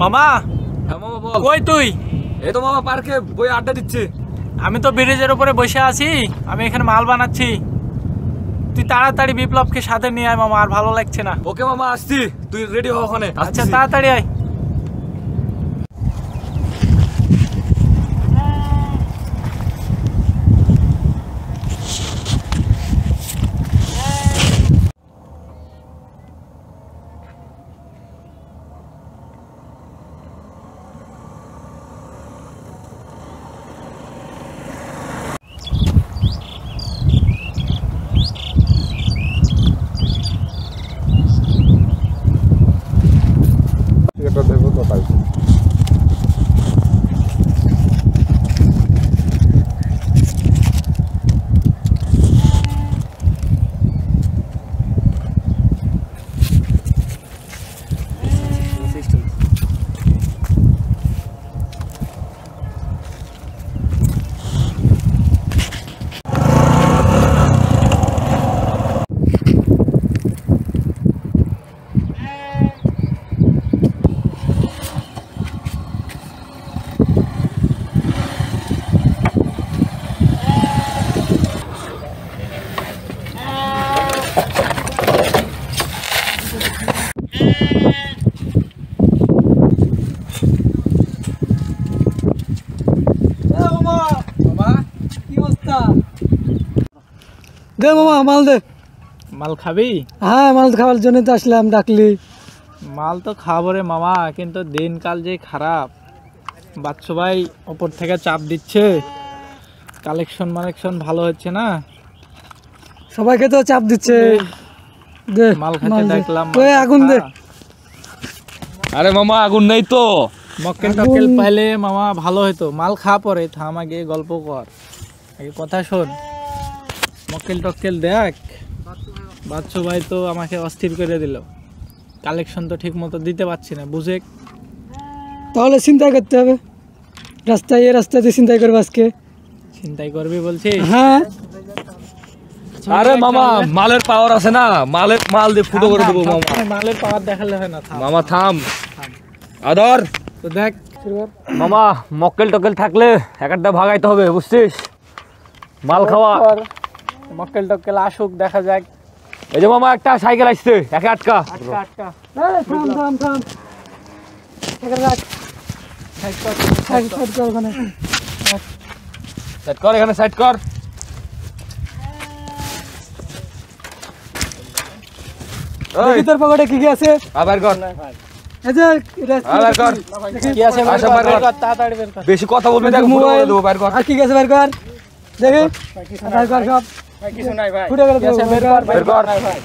মামা। হ্যাঁ মামা বল। কই তুই? এই তো মামা পার্কে বই আড্ডা দিচ্ছি। আমি তো ব্রিজের উপরে বসে আছি, আমি এখানে মাল বানাচ্ছি। তুই তাড়াতাড়ি বিপ্লবকে সাথে নিয়ে আয় মামা, আর ভালো লাগছে না। ওকে মামা আসছি, তুই রেডি হ ওখানে। আচ্ছা তাড়াতাড়ি আয়। এটা দেবো তো তাই। দে মামা মাল দে। মাল খাবি? হ্যাঁ মাল খাওয়ার জন্য তো আসলাম, ডাকলি। মাল তো খাবো রে মামা, কিন্তু দিনকাল যে খারাপ। বাচ্চু ভাই ওপর থেকে চাপ দিচ্ছে, কালেকশন ভালো হচ্ছে না। সবাইকে তো চাপ দিচ্ছে। দে মাল খেতে দেখলাম। ওই আগুন দে। আরে মামা আগুন নেই তো। মক্কেল টক্কেল পাইলে মামা ভালো হতো। মাল খা পরে, থাম আগে গল্প কর, আগে কথা শোন। মক্কেল টক্কেল দেখ। বাচ্চু ভাই তো আমাকে অস্থির করে দিল, কালেকশন তো ঠিক মতো দিতে পারছি না, বুঝে। তাহলে চিন্তাই করতে হবে, রাস্তাতে চিন্তাই করবো আজকে। চিন্তাই করবি বলছিস? হ্যাঁ। আরে মামা মালের পাওয়ার আছে না, মাল দিয়ে ফুটো করে দেবো মামা। মালের পাওয়ার দেখালে হয় না, থাম। মামা থাম। আদর তো দেখ মামা, মক্কেল টক্কেল থাকলে একটা ভাগাইতে হবে, বুঝছিস? মাল খাওয়া। মক্কেল টক্কেল আসুক, দেখা যাক। এই যে মামা একটা সাইকেল আসছে, একে আটকা। আটকা থাম। সাইড কর, সাইড কর ওখানে। সাইড কর, এখানে সাইড কর। দেখি তোর পকেটে কি কি আছে। আবার কর। এই যে আবার কর। কি আছে আসো, বের বের কর, কর। তাড়াতাড়ি বের কর। বেশি কথা বলবি না, ফুটো করে দেবো, বার কর। আর কি কি আছে বের কর। দেখি বের কর সব। কিছু নাই ভাই। ফুটে গেল কি আছে বের কর, বের কর। ভাই।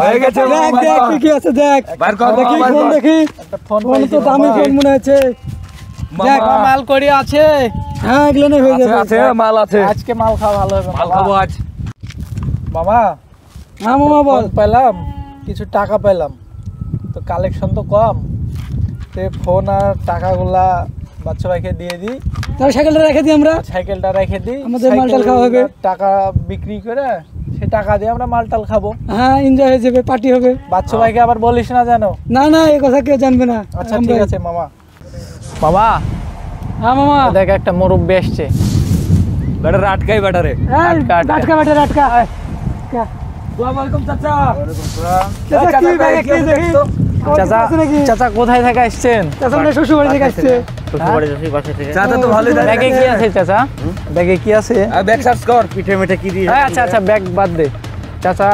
হয়ে গেছে, দেখ দেখ কি কি আছে দেখ। বার কর, দেখি বার ফোন কর। দেখি। একটা ফোন ফোন তো পাইছি দামি মামা। ফোন মনে হচ্ছে। দেখ মামা, মাল করি আছে। হ্যাঁ এগুলো নিয়ে হয়ে আছে, যাবে। আছে, মাল আছে। আজকে মাল খাওয়া ভালো হবে মাল খাবো আজ। মামা। হ্যাঁ মামা বল। ফোন পেলাম, কিছু টাকা পেলাম, তো কালেকশন তো কম। তে ফোন আর টাকাগুলা বাচ্চা ভাইকে দিয়ে দিই। তাহলে সাইকেলটা রেখে দিই আমরা। সাইকেলটা রেখে দিই, আমাদের মালটাল খাওয়া হবে। টাকা বিক্রি করে সে টাকা দিয়ে আমরা মালটাল খাবো। হ্যাঁ এনজয় হয়ে যাবে, পার্টি হবে। বাচ্চা ভাইকে আবার বলিস না জানো। না না এই কথা কেউ জানবে না। আচ্ছা ঠিক আছে মামা। মামা হ্যাঁ মামা। দেখ একটা মুরব্বি এসছে। বেটারে আটকাই বেটারে। আটকা বেটা আটকা। আসসালামু আলাইকুম চাচা। চাচা কি ব্যাগে কি দেখি। চাচা চাচা কোথায় থেকে আসছেন? চাচা না শ্বশুর বাড়ি থেকে আসছে। চাচা তো ভালোই দাঁড়িয়ে ব্যাগে কি আছে চাচা? ব্যাগে কি আছে? ব্যাগ সার্চ কর, পিঠে মিঠে কি দিয়ে। আচ্ছা আচ্ছা ব্যাগ বাদ দে। চাচা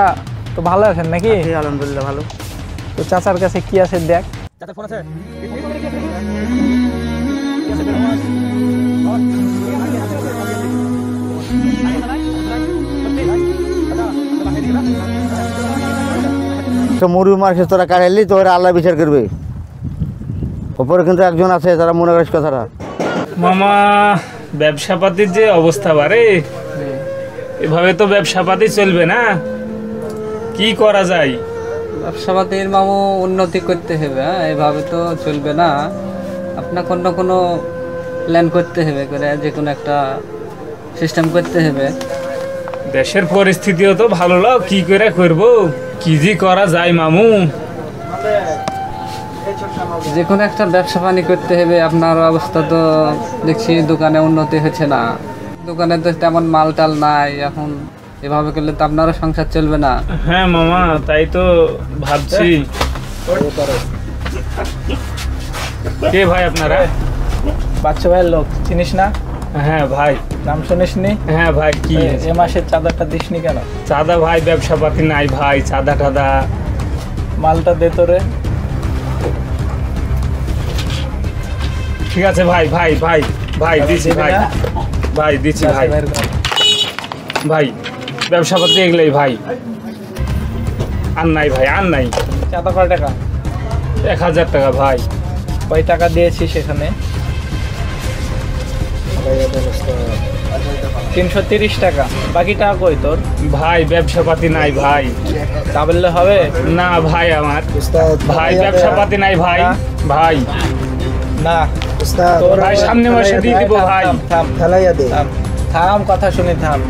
তো ভালো আছেন নাকি? আলহামদুলিল্লাহ ভালো। তো চাচার কাছে কি আছে দেখ। চাচা ফোন আছে? মুরগি মারছে তোরা কাটাইলি তো ওরা আল্লাহ বিচার করবে। ওপরে কিন্তু একজন আছে তারা মনে করিস কথাটা। মামা ব্যবসাপাতির যে অবস্থা বারে, এভাবে তো ব্যবসাপাতি চলবে না। কি করা যায়? ব্যবসাপাতির মামু উন্নতি করতে হবে, হ্যাঁ এভাবে তো চলবে না। আপনাকে অন্য কোনো প্ল্যান করতে হবে, করে যে কোনো একটা সিস্টেম করতে হবে। দেশের পরিস্থিতিও তো ভালো লাও, কি করে করব, কি যে করা যায় মামু। যে কোনো একটা ব্যবসা পানি করতে হবে। আপনার অবস্থা তো দেখছি দোকানে উন্নতি হচ্ছে না, দোকানে তো তেমন মাল টাল নাই। এখন এভাবে করলে তো আপনারও সংসার চলবে না। হ্যাঁ মামা, তাই তো ভাবছি। কে ভাই আপনারা? বাচ্চা ভাইয়ের লোক চিনিস না? হ্যাঁ ভাই। নাম শুনিস নি? হ্যাঁ ভাই, কি এ মাসের চাঁদাটা দিসনি কেন? চাঁদা ভাই ব্যবসা পাতি নাই ভাই, চাঁদা টাদা। মালটা দে তোরে। ঠিক আছে ভাই, ভাই ভাই ভাই দিচ্ছি ভাই, ভাই দিচ্ছি ভাই। ভাই ব্যবসা পাতি এগুলোই ভাই, আর নাই ভাই, আর নাই। চাঁদা কয় টাকা? 1000 টাকা ভাই। কয় টাকা দিয়েছি সেখানে? 330 টাকা। বাকি টাকা কই তোর? ভাই ব্যবসা পাতি নাই ভাই। তা বললে হবে না ভাই, আমার ভাই ব্যবসা পাতি নাই ভাই। ভাই না তোর ভাই সামনে মাসে দিয়ে দিব ভাই। থাম থাম, কথা শুনি থাম।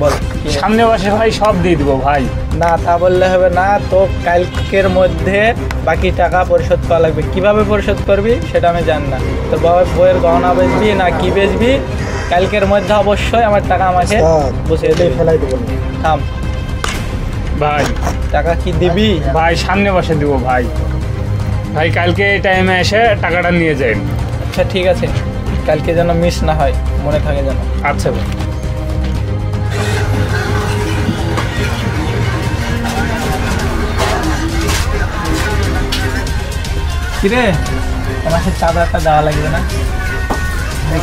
বল কি? সামনে মাসে ভাই সব দিয়ে দিব ভাই। না তা বললে হবে না, তো কালকের মধ্যে বাকি টাকা পরিশোধ করা লাগবে। কিভাবে পরিশোধ করবি সেটা আমি জানি না। তোর বাবার বইয়ের গহনা বেচবি না কি বেচবি, কালকের মধ্যে অবশ্যই আমার টাকা আমাকে বসিয়ে দিবি। থাম ভাই টাকা কি দিবি? ভাই সামনে মাসে দিব ভাই। ভাই কালকে এই টাইমে এসে টাকাটা নিয়ে যান। আচ্ছা ঠিক আছে, কালকে যেন মিস না হয়, মনে থাকে যেন। আচ্ছা ভাই। কিরে আমাকে চাঁদাটা দেওয়া লাগবে না?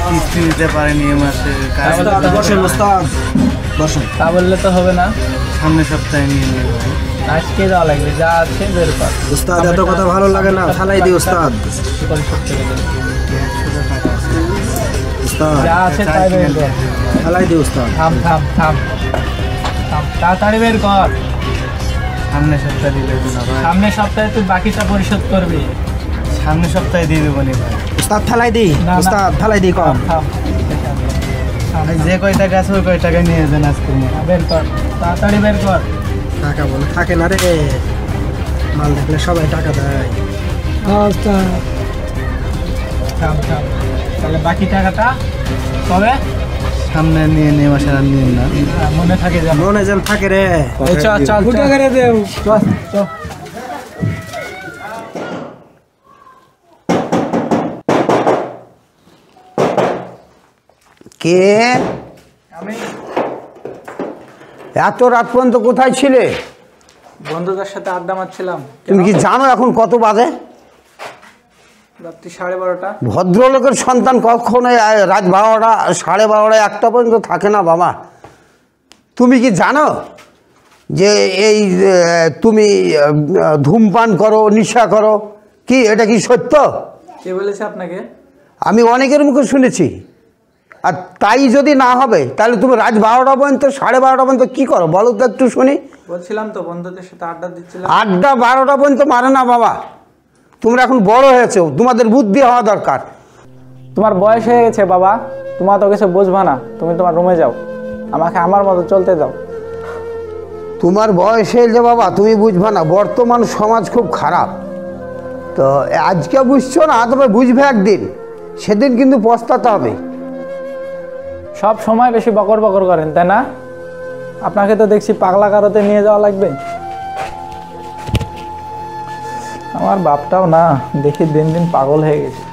কিস্তি দিতে পারেনি এ মাসে, তা বললে তো হবে না, সামনের সপ্তাহে নিয়ে নেবে ভাই। আজকে দেওয়া লাগবে, যা আছে বের কর। উস্তাদ এত কথা ভালো লাগে না, ফালাই দি উস্তাদ। পরিশোধ করে দেবে। উস্তাদ যা আছে তাই বের কর। ফালাই দি উস্তাদ। থাম থাম থাম থাম, তাড়াতাড়ি বের কর। সামনের সপ্তাহে দিলে তো না ভাই, সামনের সপ্তাহে তুই বাকিটা পরিশোধ করবি। সামনের সপ্তাহে দিয়ে দেবো নি ভাই। উস্তাদ ফালাই দি, না, না। উস্তাদ ফালাই দি কম। থাম ভাই, যে কয় টাকা আছে ওই কয় টাকা নিয়ে যান আজকে নিয়ে। বের কর, তাড়াতাড়ি বের কর। টাকা বলে থাকে না রে, মাল দেখলে সবাই টাকা দেয়। আচ্ছা থাম থাম, তাহলে বাকি টাকাটা কবে? সামনে নিয়ে নিয়ে মাসে আর নিয়ে না, মনে থাকে যেন। মনে যেন থাকে রে। এই চল চল ফুটা করে দেও। চল চল। কে আমি এত রাত পর্যন্ত কোথায় ছিলে? বন্ধুদের সাথে আড্ডা মারছিলাম। তুমি কি জানো এখন কত বাজে? রাত্রি 12:30। ভদ্রলোকের সন্তান কখনো রাত 12টা 12:30 1টা পর্যন্ত থাকে না বাবা। তুমি কি জানো যে এই তুমি ধূমপান করো, নেশা করো? কি এটা কি সত্য? কে বলেছে আপনাকে? আমি অনেকের মুখে শুনেছি। আর তাই যদি না হবে তাহলে তুমি রাত 12টা পর্যন্ত 12:30 পর্যন্ত কী করো বলো তো একটু শুনি। বলছিলাম তো বন্ধুদের সাথে আড্ডা দিচ্ছিলাম। আড্ডা 12টা পর্যন্ত মারে না বাবা। তোমরা এখন বড় হয়েছো, তোমাদের বুদ্ধি হওয়া দরকার। তোমার বয়স হয়ে গেছে বাবা, তোমার তো কিছু বুঝবা না। তুমি তোমার রুমে যাও, আমাকে আমার মতো চলতে দাও। তোমার বয়স হয়েছে বাবা, তুমি বুঝবে না। বর্তমান সমাজ খুব খারাপ। তো আজকে বুঝছো না, তবে বুঝবে একদিন, সেদিন কিন্তু পস্তাতে হবে। সব সময় বেশি বকর বকর করেন তাই না? আপনাকে তো দেখছি পাগলা কারোতে নিয়ে যাওয়া লাগবে। আমার বাপটাও না দেখি দিন দিন পাগল হয়ে গেছে।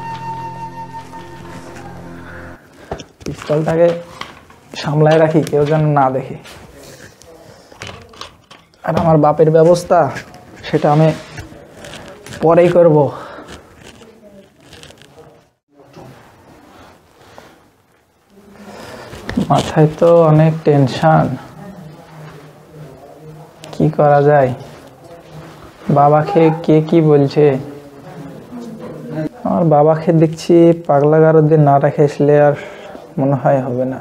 পিস্তলটাকে সামলায় রাখি, কেউ যেন না দেখে। আর আমার বাপের ব্যবস্থা সেটা আমি পরেই করব। মাথায় তো অনেক টেনশন, কি করা যায়? বাবাকে কে কি বলছে? আমার বাবাকে দেখছি পাগলা গারদে না রেখে আসলে আর মনে হয় হবে না।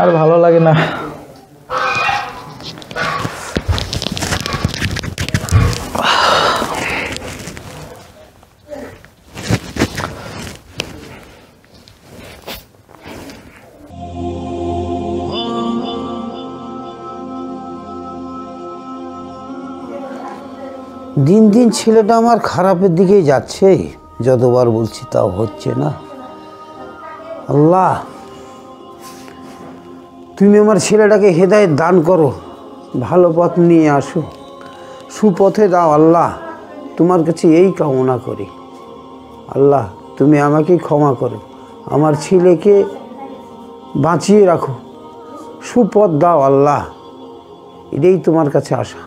আর ভালো লাগে না। দিন দিন ছেলেটা আমার খারাপের দিকেই যাচ্ছে, যতবার বলছি তাও হচ্ছে না। আল্লাহ, তুমি আমার ছেলেটাকে হেদায়েত দান করো, ভালো পথ নিয়ে আসো, সুপথে দাও আল্লাহ। তোমার কাছে এই কামনা করি আল্লাহ, তুমি আমাকে ক্ষমা করো, আমার ছেলেকে বাঁচিয়ে রাখো, সুপথ দাও আল্লাহ, এটাই তোমার কাছে আশা।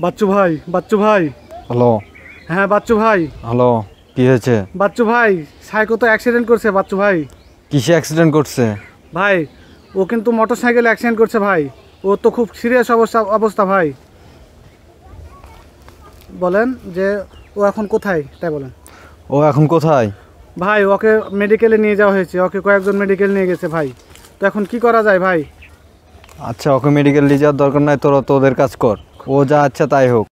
বাচ্চু ভাই, বাচ্চু ভাই। হ্যালো। হ্যাঁ বাচ্চু ভাই। হ্যালো, কি হয়েছে? বাচ্চু ভাই, সাইকো তো অ্যাক্সিডেন্ট করছে বাচ্চু ভাই। কিসে অ্যাক্সিডেন্ট করছে? ভাই ও কিন্তু মোটরসাইকেলে অ্যাক্সিডেন্ট করছে ভাই, ও তো খুব সিরিয়াস অবস্থা ভাই। বলেন যে ও এখন কোথায় তাই বলেন। ও এখন কোথায়? ভাই ওকে মেডিকেলে নিয়ে যাওয়া হয়েছে, ওকে কয়েকজন মেডিকেল নিয়ে গেছে ভাই। তো এখন কি করা যায় ভাই? আচ্ছা, ওকে মেডিকেল নিয়ে যাওয়ার দরকার নাই, তোরা তোদের কাজ কর, ও যা আচ্ছা তাই হোক।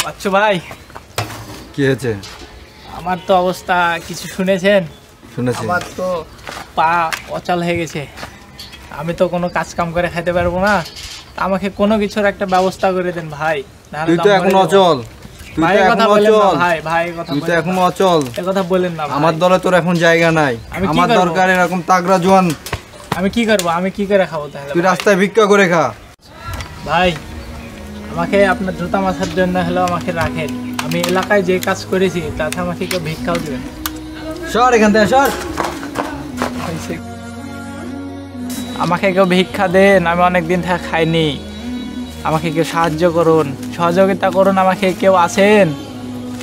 বাচ্চু ভাই, কি হয়েছে? আমার তো অবস্থা কিছু শুনেছেন? শুনেছি। আমার তো পা অচল হয়ে গেছে, আমি তো কোনো কাজ কাম করে খাইতে পারবো না। আমাকে কোনো কিছুর একটা ব্যবস্থা করে দেন ভাই। তুই তো এখন অচল, ভাই কথা বলেন না ভাই, ভাই কথা তুই তো এখন অচল, এই কথা বলেন না। আমার দলে তোর এখন জায়গা নাই, আমার দরকার এরকম তাগড়া জোয়ান। আমি কি করবো? আমি কি করে খাবো তাহলে? তুই রাস্তায় ভিক্ষা করে খা। ভাই আমাকে আপনার জুতা মাথার জন্য হলেও আমাকে রাখেন, আমি এলাকায় যে কাজ করেছি তাতে আমাকে কেউ ভিক্ষাও দেবেন। সর এখান থেকে সর। আমাকে কেউ ভিক্ষা দেন, আমি অনেক দিন থেকে খাইনি, আমাকে কেউ সাহায্য করুন, সহযোগিতা করুন। আমাকে কেউ আছেন?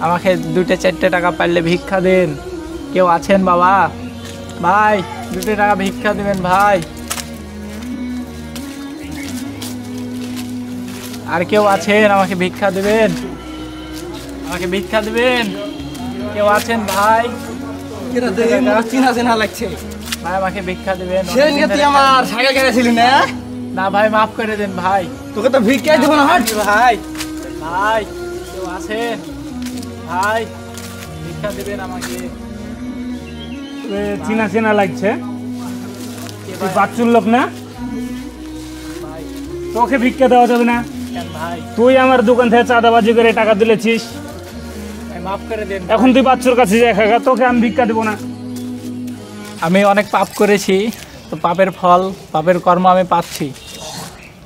আমাকে 2-4 টাকা পারলে ভিক্ষা দেন। কেউ আছেন বাবা? ভাই 2 টাকা ভিক্ষা দেবেন ভাই। আর কেউ আছেন আমাকে ভিক্ষা দেবেন? আমাকে ভিক্ষা দেবেন? কেউ আছেন ভাই? চিনা চেনা লাগছে। ভাই আমাকে ভিক্ষা দেবেন। আমার সাইকেল কিনেছিলি না? না ভাই, মাফ করে দেন ভাই। তোকে তো ভিক্ষাই দেবো না হাট ভাই। ভাই কেউ আছেন? ভাই ভিক্ষা দেবেন আমাকে। চিনা চেনা লাগছে, তুই বাচ্চুর লোক না? ভাই তোকে ভিক্ষা দেওয়া যাবে না? কেন ভাই? তুই আমার দোকান থেকে চাঁদাবাজি করে টাকা তুলেছিস, ভাই মাফ করে দেন। এখন তুই বাচ্চুর কাছে যাই খাগা, তোকে আমি ভিক্ষা দেবো না। আমি অনেক পাপ করেছি, তো পাপের ফল, পাপের কর্ম আমি পাচ্ছি।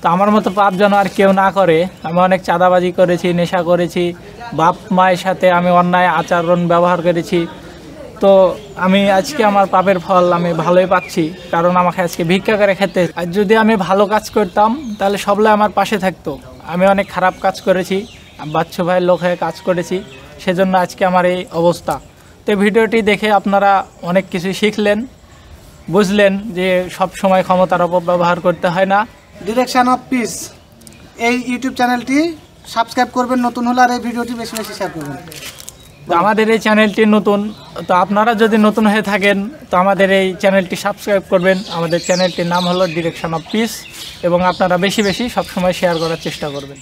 তো আমার মতো পাপ যেন আর কেউ না করে। আমি অনেক চাঁদাবাজি করেছি, নেশা করেছি, বাপ মায়ের সাথে আমি অন্যায় আচরণ ব্যবহার করেছি। তো আমি আজকে আমার পাপের ফল আমি ভালোই পাচ্ছি, কারণ আমাকে আজকে ভিক্ষা করে খেতে। আর যদি আমি ভালো কাজ করতাম তাহলে সবলাই আমার পাশে থাকতো। আমি অনেক খারাপ কাজ করেছি, বাচ্চু ভাইয়ের লোক হয়ে কাজ করেছি, সেজন্য আজকে আমার এই অবস্থা। তো ভিডিওটি দেখে আপনারা অনেক কিছু শিখলেন, বুঝলেন যে সব সময় ক্ষমতার অপব্যবহার করতে হয় না। ডিরেকশন অফ পিস এই ইউটিউব চ্যানেলটি সাবস্ক্রাইব করবেন নতুন হলে, আর এই ভিডিওটি বেশি বেশি শেয়ার করবেন। তো আমাদের এই চ্যানেলটি নতুন, তো আপনারা যদি নতুন হয়ে থাকেন তো আমাদের এই চ্যানেলটি সাবস্ক্রাইব করবেন। আমাদের চ্যানেলটির নাম হলো ডিরেকশন অফ পিস, এবং আপনারা বেশি বেশি সবসময় শেয়ার করার চেষ্টা করবেন।